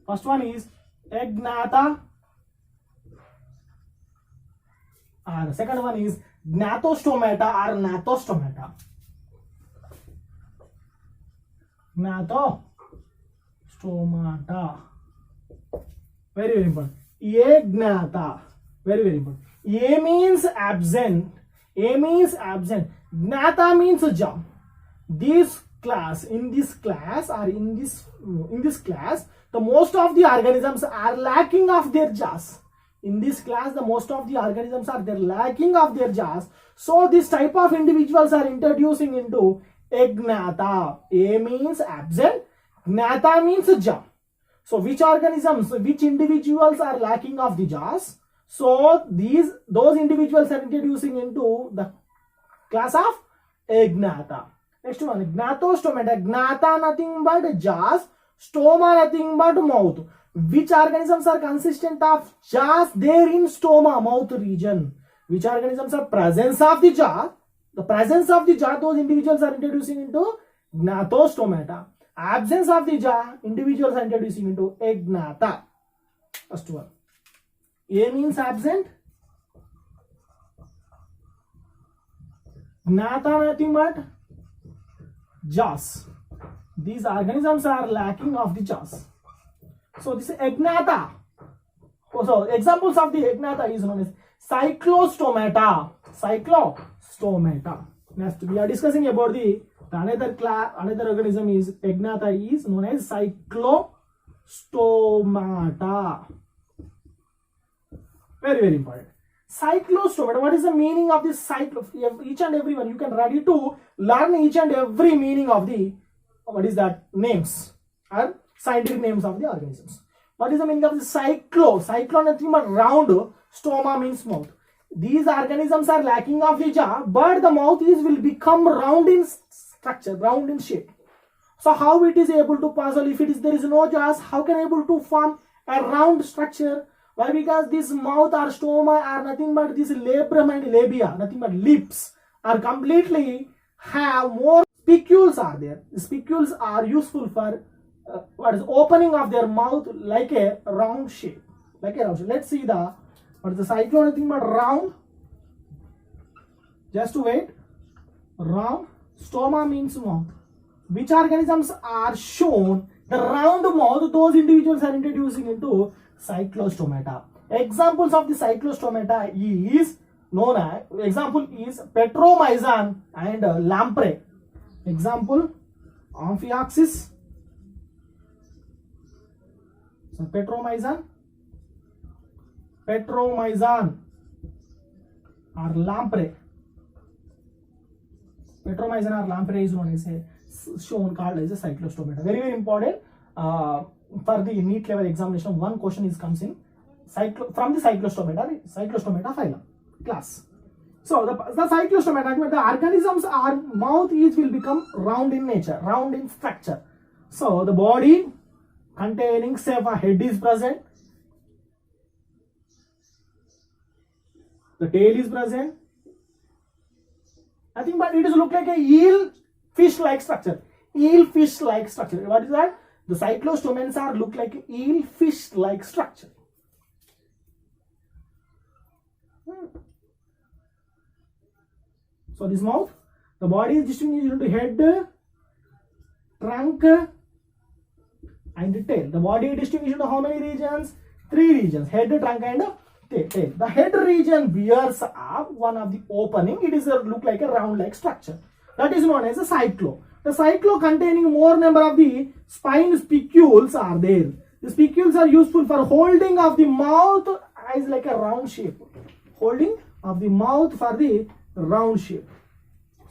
First one is agnatha, and the second one is gnathostomata or gnathostomata. Gnathostomata. Very, very important. Agnatha. Very, very important. A means absent. A means absent. Gnatha means jaw. This class, in this class, the most of the organisms are lacking of their jaws. In this class, the most of the organisms are lacking of their jaws. So this type of individuals are introducing into agnatha. A means absent. Gnatha means jaw. So which organisms, which individuals are lacking of the jaws? So those individuals are introducing into the class of agnatha. Next one, gnathostomata. Gnatha nothing but jaws, stoma nothing but mouth. Which organisms are consistent of jaws there in stoma, mouth region? Which organisms are presence of the jaw? The presence of the jaw, those individuals are introducing into gnathostomata. Absence of the jaw, individuals are introducing into agnatha. First one. A means absent. Gnatha nothing but jaws. These organisms are lacking of the jaws. So this is agnatha. So examples of the agnatha is known as cyclostomata. Cyclostomata. Next we are discussing about the another organism is agnatha is known as cyclostomata. Very, very important. Cyclostomata. What is the meaning of this each and every one? You can ready to learn each and every meaning of the names and scientific names of the organisms. What is the meaning of the cyclo? Cyclo nothing but round. Stoma means mouth. These organisms are lacking of the jaw, but the mouth will become round in structure, round in shape. So how it is able to puzzle? If there is no jaws, how can able to form a round structure? Why? Because this mouth or stoma are nothing but this labrum and labia, nothing but lips, are completely have more spicules are there. The spicules are useful for opening of their mouth like a round shape. Let's see what is the cyclo, nothing but round. Just to wait. Round. Stoma means mouth. Which organisms are shown the round mouth? Those individuals are introducing into cyclostomata. Examples of the cyclostomata is known as, example is Petromyzon and lamprey. Example, Amphioxus. So Petromyzon or lamprey. Petromyzon or lamprey is known as shown called as a cyclostomata. Very, very important. For the NEET level examination, one question comes in from the cyclostomata phylum class. So the cyclostomata, the organisms are mouth will become round in nature, round in structure. So the body containing, say, a head is present, the tail is present. Nothing but it is look like a eel fish like structure. Eel fish like structure. What is that? The cyclostomata are look like eel fish like structure. So this mouth, the body is distinguished into head, trunk and tail. The body is distinguished into how many regions? 3 regions: head, trunk and tail. The head region bears up one of the opening. It is look like a round like structure. That is known as a cyclo. The cyclo containing more number of the spine spicules are there. The spicules are useful for holding of the mouth as like a round shape. Holding of the mouth for the round shape.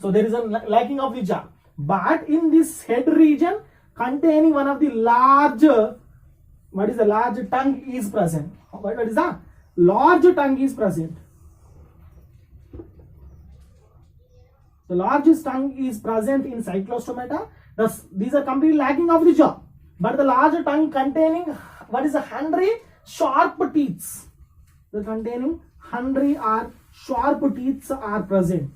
So there is a lacking of the jaw. But in this head region containing one of the large, what is the large tongue is present. What is that? Large tongue is present. The largest tongue is present in cyclostomata. These are completely lacking of the jaw. But the large tongue containing what is a 100 sharp teeth. The containing 100 or sharp teeth are present.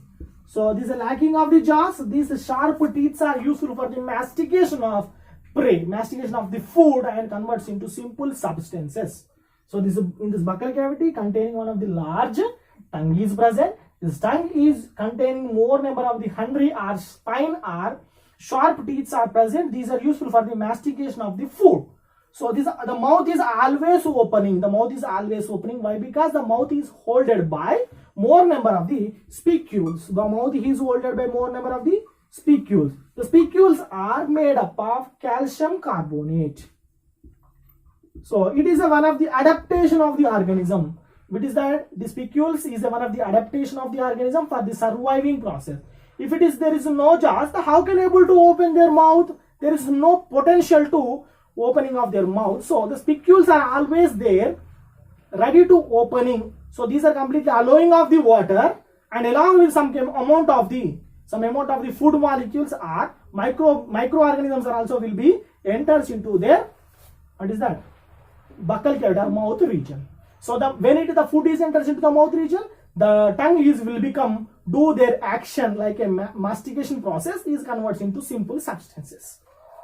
So this is a lacking of the jaws. These sharp teeth are useful for the mastication of prey, mastication of the food, and converts into simple substances. So this in this buccal cavity containing one of the large tongue is present. This tongue is containing more number of the Henry or spine or sharp teeth are present. These are useful for the mastication of the food. So this the mouth is always opening. The mouth is always opening. Why? Because the mouth is holded by more number of the spicules. The mouth is holded by more number of the spicules. The spicules are made up of calcium carbonate. So it is one of the adaptation of the organism. It is that the spicules is one of the adaptation of the organism for the surviving process. If it is there is no jaws, how can able to open their mouth? There is no potential to opening of their mouth. So the spicules are always there, ready to opening. So these are completely allowing of the water, and along with some amount of the food molecules are microorganisms are also will be enters into their what is that buccal cavity or mouth region. So when the food is enters into the mouth region, the tongue will become do their action like a mastication process is converts into simple substances.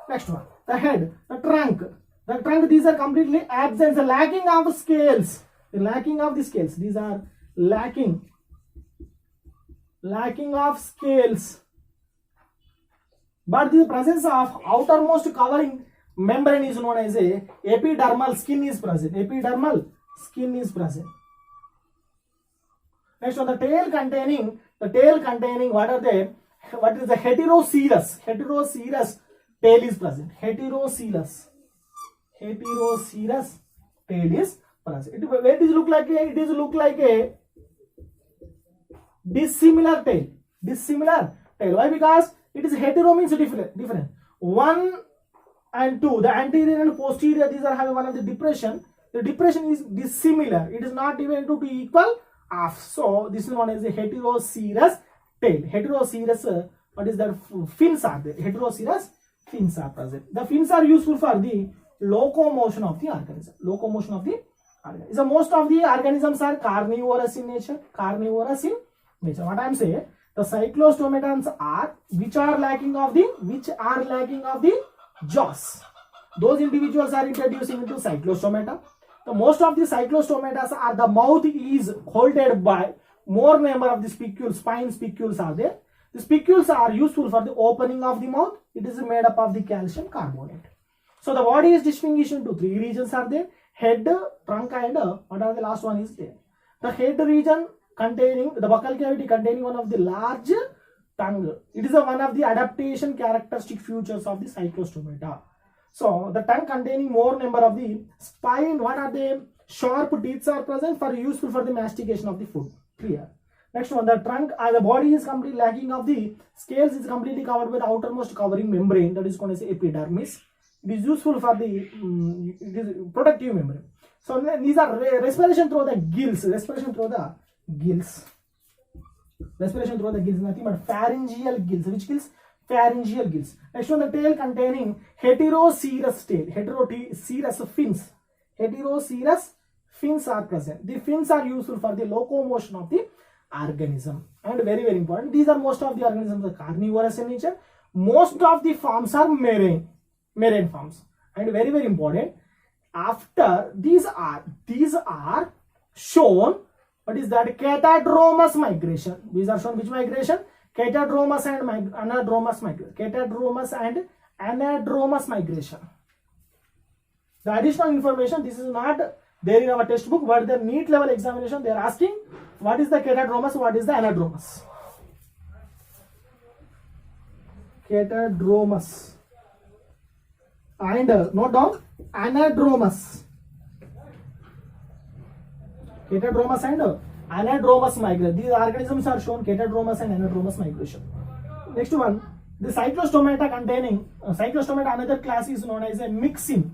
Next one, the head, the trunk. The trunk, these are completely absent, the lacking of scales. The lacking of the scales. These are lacking of scales. But the presence of outermost covering membrane is known as a epidermal skin is present. Epidermal skin is present. Next one, the tail containing what are they? What is the heterocoelous? Heterocoelous tail is present. Heterocoelous tail is present. It is look like a dissimilar tail. Why? Because it is hetero means different. 1 and 2, the anterior and posterior, these are having one of the depression. The depression is dissimilar. It is not even to equal half. So this is known as a heterocoelous tail. Heterocoelous, what is that? Fins are there. Heterocoelous fins are present. The fins are useful for the locomotion of the organism. So most of the organisms are carnivorous in nature. What I am saying, the cyclostomatans are which are lacking of the jaws. Those individuals are introducing into cyclostomata. The most of the cyclostomatas are the mouth is holded by more number of the spicules, spine spicules are there. The spicules are useful for the opening of the mouth. It is made up of the calcium carbonate. So the body is distinguished into 3 regions are there: head, trunk, and what are the last one is there. The head region containing the buccal cavity containing one of the large tongue. It is one of the adaptation characteristic features of the cyclostomata. So the tongue containing more number of the spine, what are they? Sharp teeth are present for useful for the mastication of the food. Clear. Next one, the trunk, the body is completely lacking of the scales, is completely covered with the outermost covering membrane, that is called as epidermis. It is useful for the protective membrane. So these are respiration through the gills. Respiration through the gills, nothing but pharyngeal gills. Which gills? Pharyngeal gills. Next one, the tail containing heterocoelous tail. Heterocoelous fins. Heterocoelous fins are present. The fins are useful for the locomotion of the organism. And very, very important, these are most of the organisms are carnivorous in nature. Most of the forms are marine forms. And very, very important, after these are shown, what is that? Catadromous migration. These are shown which migration? Catadromous and anadromous migration. Catadromous and anadromous migration. The additional information, this is not there in our textbook, but the NEET level examination, they are asking what is the catadromous, what is the anadromous. Catadromous. And note down, anadromous. Catadromous and anadromous migration. These organisms are shown catadromous and anadromous migration. Next one, the cyclostomata containing cyclostomata, another class is known as a myxin.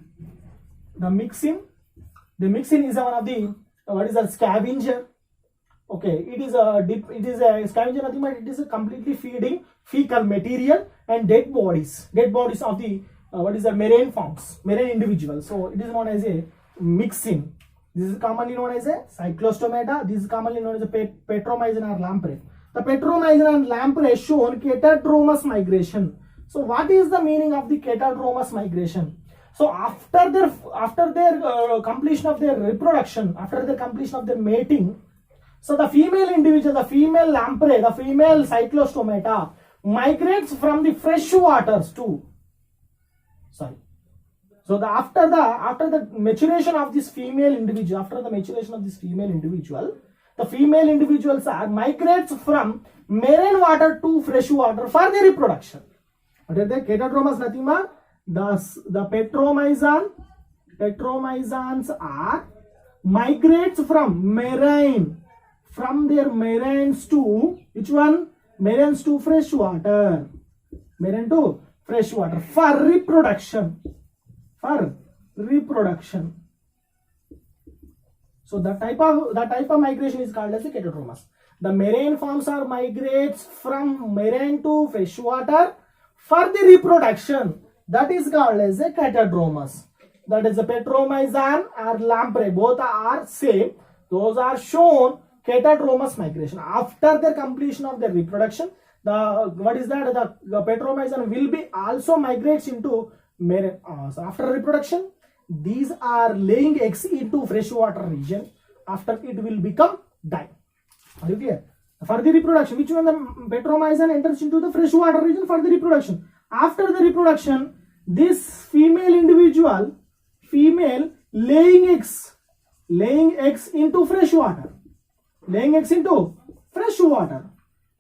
The myxin is one of the what is a scavenger. Okay, it is a scavenger, nothing but it is a completely feeding fecal material and dead bodies of the what is the marine forms, marine individuals. So it is known as a myxin. This is commonly known as a cyclostomata. This is commonly known as a petromyzin or lamprey. The petromyzin and lamprey shown catadromous migration. So what is the meaning of the catadromous migration? So after their completion of their reproduction, after the completion of their mating, so the female individual, the female lamprey, the female cyclostomata migrates from the fresh waters to, sorry. So after the maturation of this female individual, the female individuals migrates from marine water to fresh water for their reproduction. What is the catadromous? Nothing but the petromyzans are migrates from their marines to which one? Marines to fresh water. Marine to fresh water for reproduction. So the type of migration is called as the catadromous. The marine forms are migrates from marine to fresh water for the reproduction. That is called as a catadromous. That is a petromyzan or lamprey. Both are same. Those are shown catadromous migration. After the completion of their reproduction, the petromyzan will be also migrates into marine. So after reproduction, these are laying eggs into freshwater region. After it will become die. Are you clear? For the reproduction, which one the petromyzan enters into the freshwater region for the reproduction. After the reproduction, this female laying eggs into fresh water.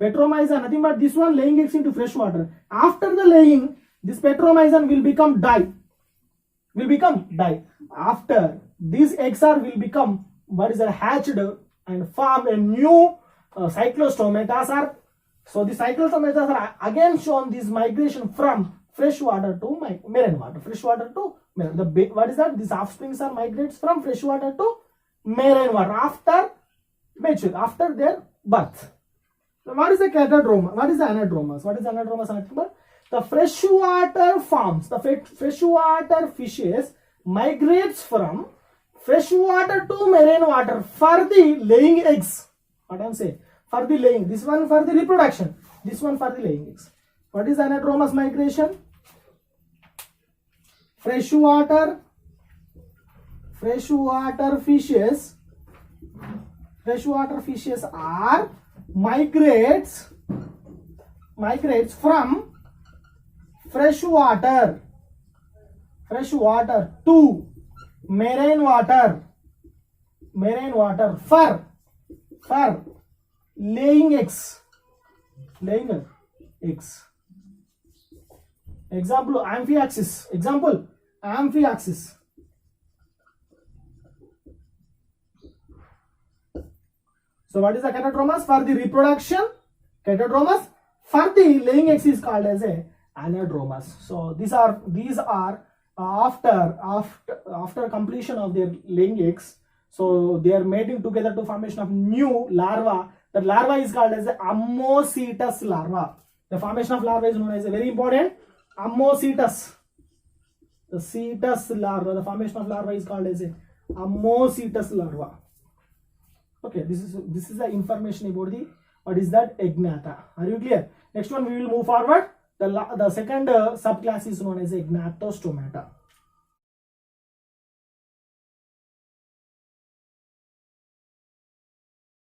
Petromyzan, nothing but this one laying eggs into fresh water. After the laying, this petromyzan will become die. After these eggs will become hatched and form a new cyclostomatas are. So the cyclostomatas are again shown this migration from fresh water to marine water. Fresh water to marine. What is that? These offsprings are migrates from fresh water to marine water after their birth. So what is the catadroma? What is the anadromas? The freshwater forms, the freshwater fishes migrates from freshwater to marine water for the laying eggs. What I am saying? For the laying. This one for the reproduction. This one for the laying eggs. What is anadromous migration? Freshwater fishes are migrates from freshwater to marine water for laying eggs. Example, Amphioxus. So what is the catadromous? For the reproduction, catadromous. For the laying eggs is called as a anadromous. So these are after completion of their laying eggs. So they are mating together to formation of new larva. The larva is called as a Ammocetus larva. The formation of larva is known as a very important Ammocetus. The cetus larva. The formation of larva is called as a Ammocetus larva. Okay, this is the information about the what is that Agnatha. Are you clear? Next one we will move forward. The second subclass is known as Agnatostomata.